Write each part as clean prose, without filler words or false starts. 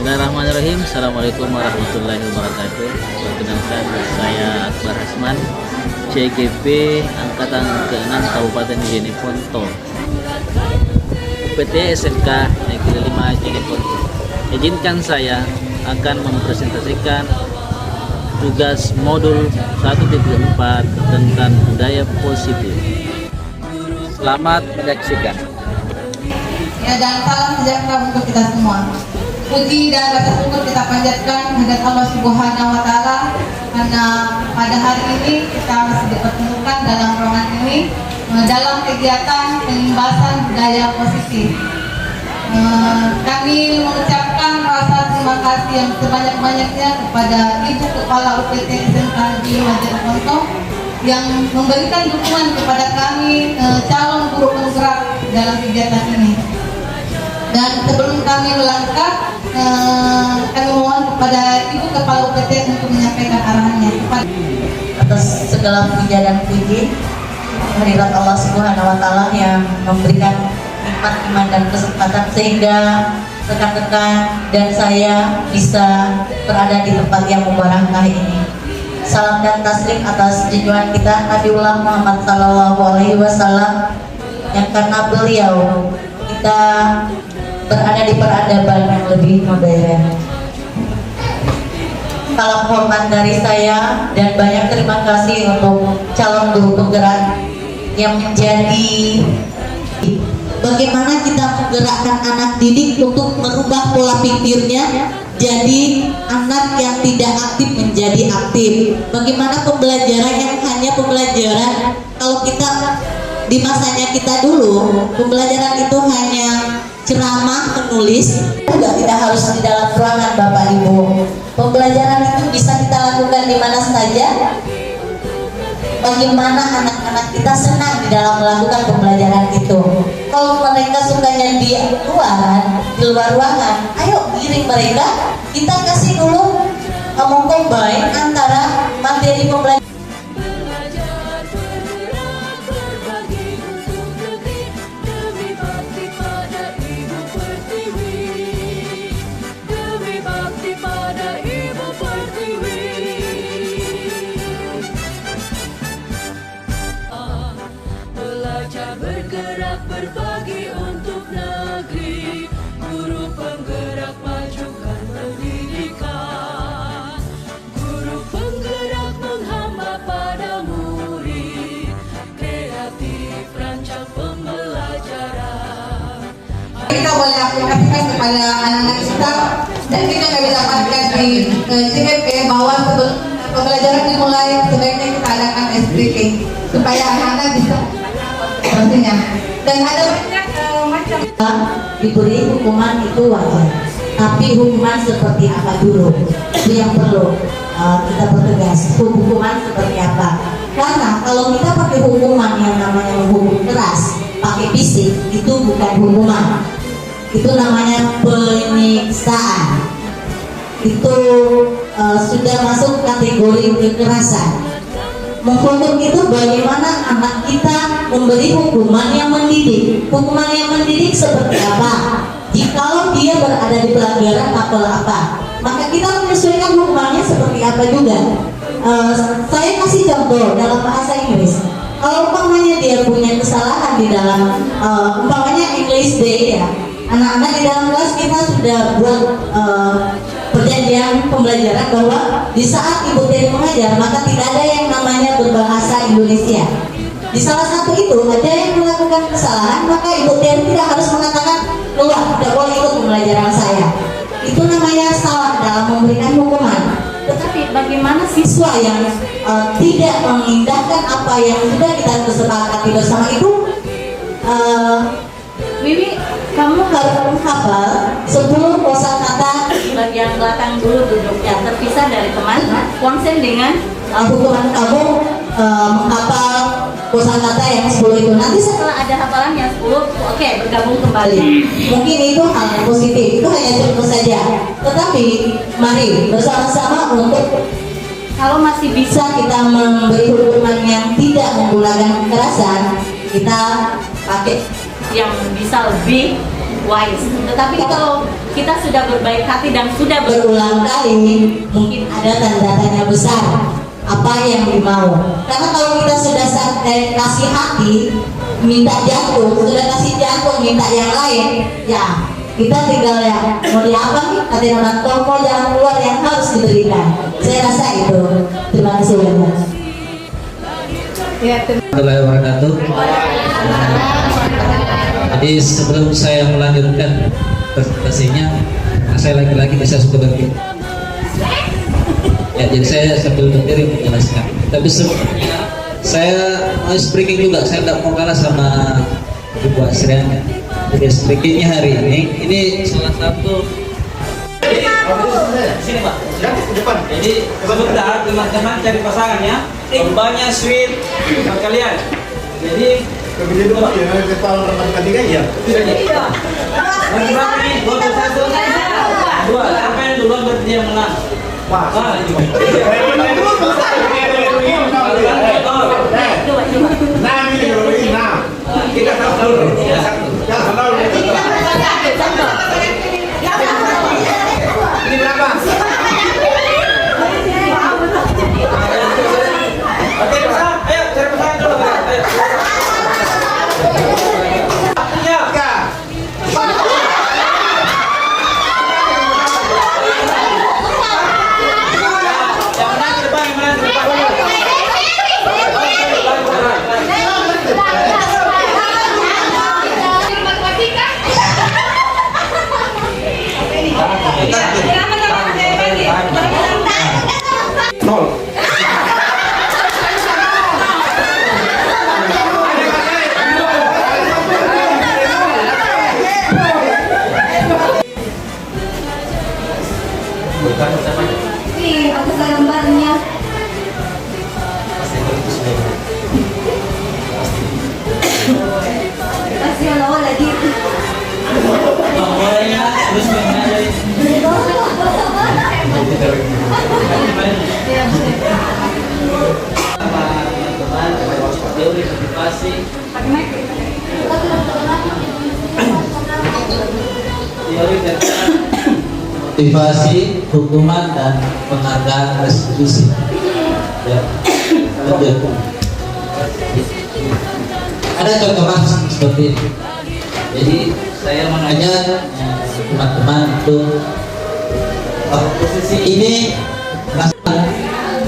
Bismillahirrahmanirrahim. Assalamualaikum warahmatullahi wabarakatuh. Perkenalkan, saya Akbar Hasman, CGP Angkatan ke-6 Kabupaten Jeneponto, UPT SMK Negeri 5 Jeneponto. Izinkan saya akan mempresentasikan tugas modul 1.4 tentang budaya positif. Selamat menyaksikan. Ya, dan salam sejahtera untuk kita semua. Puji dan rasa syukur kita panjatkan kepada Allah Subhanahu wa Ta'ala karena pada hari ini kita masih dipertemukan dalam ruangan ini dalam kegiatan penimbasan budaya positif. Kami mengucapkan rasa terima kasih yang sebanyak-banyaknya kepada Ibu Kepala UPT SMK Negeri 5 Jeneponto yang memberikan dukungan kepada kami calon guru penggerak dalam kegiatan ini. Dan sebelum kami melangkah, kami mohon kepada Ibu Kepala UPT untuk menyampaikan arahannya atas segala puja dan puji kehadirat Allah Subhanahu wa Ta'ala yang memberikan nikmat iman dan kesempatan sehingga rekan-rekan dan saya bisa berada di tempat yang mubarakah ini. Salam dan taslim atas junjungan kita Nabiullah Muhammad Sallallahu Alaihi Wasallam yang karena beliau kita berada di peradaban yang lebih modern. Salam hormat dari saya dan banyak terima kasih untuk calon guru penggerak yang menjadi bagaimana kita menggerakkan anak didik untuk merubah pola pikirnya jadi anak yang tidak aktif menjadi aktif. Bagaimana pembelajaran yang hanya pembelajaran, kalau kita di masanya kita dulu pembelajaran itu hanya ceramah, menulis, juga tidak harus di dalam ruangan Bapak Ibu. Pembelajaran itu bisa kita lakukan di mana saja. Bagaimana anak-anak kita senang di dalam melakukan pembelajaran itu. Kalau mereka sukanya di luar ruangan, ayo giring mereka. Kita kasih dulu combine antara materi pembelajaran. Bergerak berbagi untuk negeri, guru penggerak majukan pendidikan, guru penggerak menghamba pada murid, kreatif rancang pembelajaran. Kita boleh aplikasikan kepada anak-anak kita dan kita bisa dapatkan di CGP bahwa sebelum pembelajaran dimulai sebaiknya kita adakan SPK supaya anak-anak bisa pastinya. Dan ada banyak macam diberi hukuman itu wajar, tapi hukuman seperti apa dulu itu yang perlu kita pertegas. Hukuman seperti apa? Karena kalau kita pakai hukuman yang namanya hukum keras, pakai fisik, itu bukan hukuman, itu namanya penyiksaan. Itu sudah masuk kategori kekerasan. Menghukum itu bagaimana anak kita memberi hukuman yang mendidik. Hukuman yang mendidik seperti apa? Jikalau dia berada di pelanggaran apa, maka kita menyesuaikan hukumannya seperti apa juga. Saya kasih contoh dalam bahasa Inggris. Kalau umpamanya dia punya kesalahan di dalam umpamanya English Day ya, anak-anak di dalam kelas kita sudah buat perjanjian pembelajaran bahwa di saat Ibu Teri mengajar maka tidak ada yang namanya berbahasa Indonesia. Di salah satu itu ada yang melakukan kesalahan, maka Ibu Teri tidak harus mengatakan keluar, tidak boleh ikut pembelajaran saya. Itu namanya salah dalam memberikan hukuman. Tetapi bagaimana siswa yang tidak mengindahkan apa yang sudah kita kesepakati bersama itu? Wiwi, kamu harus menghafal 10 kosakata di bagian belakang dulu duduknya, terpisah dari teman, konsen dengan hukuman kamu menghafal kosakata yang 10 itu. Nanti setelah ada hafalan yang 10, oke, bergabung kembali. Mungkin itu hal yang positif, itu hanya contoh saja. Tetapi mari bersama-sama untuk kalau masih bisa kita memberi hukuman yang tidak menggunakan kekerasan, kita pakai yang bisa lebih wise. Tetapi kalau kita sudah berbaik hati dan sudah berulang kali mungkin ada tanda-tanda besar apa yang dimau. Karena kalau kita sudah kasih hati minta jantung, sudah kasih jantung minta yang lain, ya kita tinggal ya mau di apa nih, kata orang toko jangan keluar yang harus diberikan. Saya rasa itu. Terima kasih banyak. Warahmatullahi wabarakatuh. Jadi sebelum saya melanjutkan presentasinya, saya lagi-lagi bisa suka berdiri. Ya, jadi saya sambil berdiri menjelaskan. Tapi sebelumnya saya mau speaking juga. Saya tidak mau kalah sama Ibu Asrian. Jadi speakingnya hari ini salah satu. Sini Pak. Jadi sebentar teman-teman cari pasangan ya. Lombanya sweet buat kalian. Jadi Kemudian dulu ya, kepala remaja ketiga ya. berapa nih? 21. 2. Siapa yang duluan berarti yang menang. Nah, ini kalau begini, nah. Kita tahu dulu. Ya, tahu. Ini berapa? Oke, pasang. Ayo cari pasangan dulu. Ayo. Tiga. Yang menang ke depan, yang menang ke depan. Nol. Nih, aku gambarnya. Pasti awal lagi. Nomornya terus mengalir. Teman-teman, teori motivasi. Teori tentang motivasi, hukuman dan penghargaan restitusi. Ya, lanjut. Ada contoh kasus seperti ini. Jadi saya mengajak teman-teman untuk posisi ini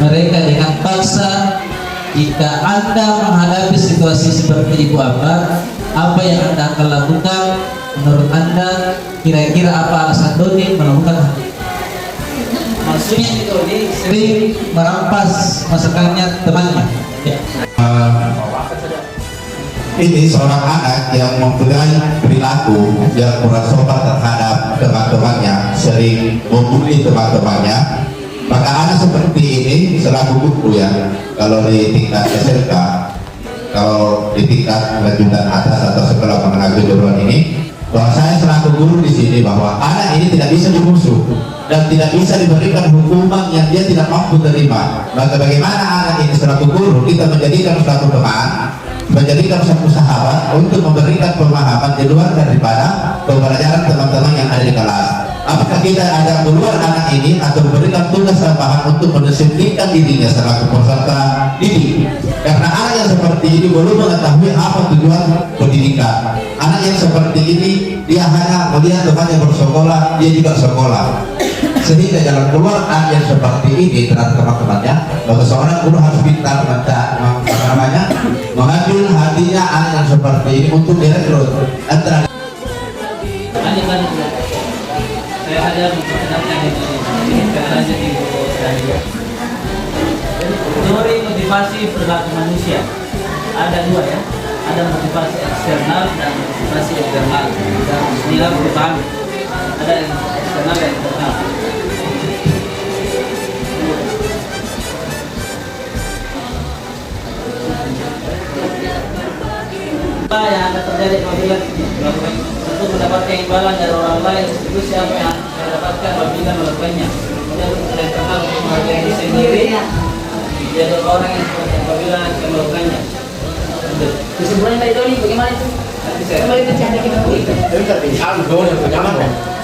mereka dengan paksa. Jika Anda menghadapi situasi seperti Ibu Ambar, apa yang Anda akan lakukan? Menurut Anda, kira-kira apa alasan Doni melakukan hal ini? Maksudnya Doni sering merampas masakannya temannya. Ya. Ini seorang anak yang mempunyai perilaku yang kurang sopan terhadap teman-temannya, sering membuli teman-temannya. Maka anak seperti ini selaku guru ya, kalau di tingkat SMK, kalau di tingkat lanjutan atas atau sekolah menengah kejuruan ini, bahwa saya selaku guru di sini bahwa anak ini tidak bisa dimusuh dan tidak bisa diberikan hukuman yang dia tidak mampu terima. Maka bagaimana anak ini selaku guru kita menjadikan suatu teman, menjadikan satu sahabat untuk memberikan pemahaman di luar daripada pembelajaran teman-teman yang ada di kelas. Apakah kita ada keluar anak ini atau memberikan tugas tambahan untuk mendisiplinkan dirinya selaku peserta didik? Karena anak yang seperti ini belum mengetahui apa tujuan pendidikan. Anak yang seperti ini dia hanya melihat temannya bersekolah, dia juga sekolah. Sehingga jalan keluar anak yang seperti ini terhadap teman-temannya, maka seorang guru harus pintar mengambil hatinya anak yang seperti ini untuk direkrut. Antara saya ada menceritakan ini lanjut Ibu Dahlia. Teori motivasi perilaku manusia ada dua ya, ada motivasi eksternal dan motivasi internal. Dan inilah perubahan, ada yang eksternal dan internal. Apa yang akan terjadi apabila untuk mendapatkan imbalan dari orang lain, itu siapa yang saya dapatkan apabila melakukannya. Kemudian untuk internal untuk menghargai diri sendiri, jadi orang yang seperti apabila saya melakukannya. Kesimpulannya Pak Doni, bagaimana itu?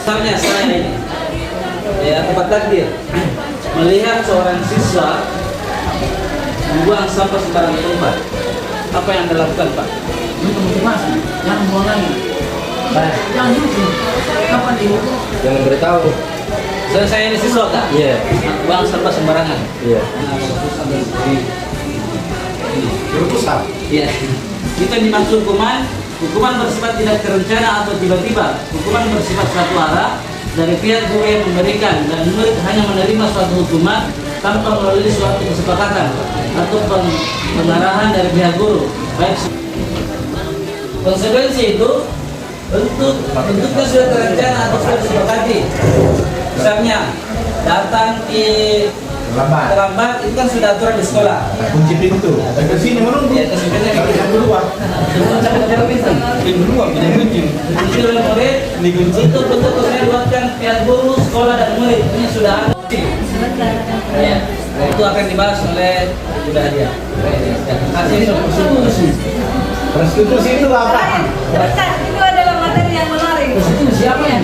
Misalnya saya ini, ya tempat takdir, melihat seorang siswa membuang sampah sembarang tempat, apa yang Anda lakukan, Pak? Motivasi, jangan buang lagi. Jangan dihukum. Kapan dihukum? Jangan beritahu. Saya ini siswa, Kak. Iya. Buang sampah sembarangan. Iya. Nah, fokus sampai di ini. Berusaha. Iya. Itu yang dimaksud hukuman. Hukuman bersifat tidak terencana atau tiba-tiba. Hukuman bersifat satu arah dari pihak guru yang memberikan, dan murid hanya menerima suatu hukuman tanpa melalui suatu kesepakatan atau pengarahan dari pihak guru. Baik, konsekuensi itu bentuknya sudah terencana atau sudah disepakati. Misalnya datang terlambat, itu kan sudah aturan di sekolah. Kunci pintu. Ke sini menunggu. Ya, kesimpulannya Kalau yang duluan. Kunci oleh murid, itu bentuk yang dibuatkan pihak guru, sekolah dan murid. Ini sudah ada. Ya, itu akan dibahas oleh Bunda Hadia. Prostitusi itu apa? Itu adalah materi yang menarik. Siapa ya?